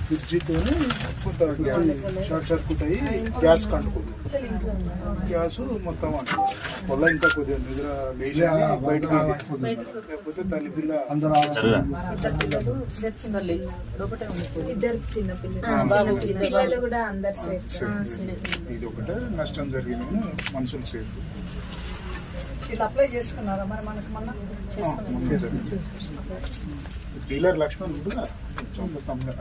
ఫ్రిడ్జ్తోనే కొంత short circuit అయ్యి gas కంటుకుంది. Gas మొత్తం వల్ల ఇంకా కొద్దిగా నిద్ర లేచి బయటకు లేకపోతే తల్లి పిల్ల ఇది ఒకటే నష్టం జరిగిన మనుషులు సేఫ్. అప్లై చేసుకున్నారా మరి మనకు మొన్న డీలర్ లక్ష్మణ్ కూడా తమ్ముడు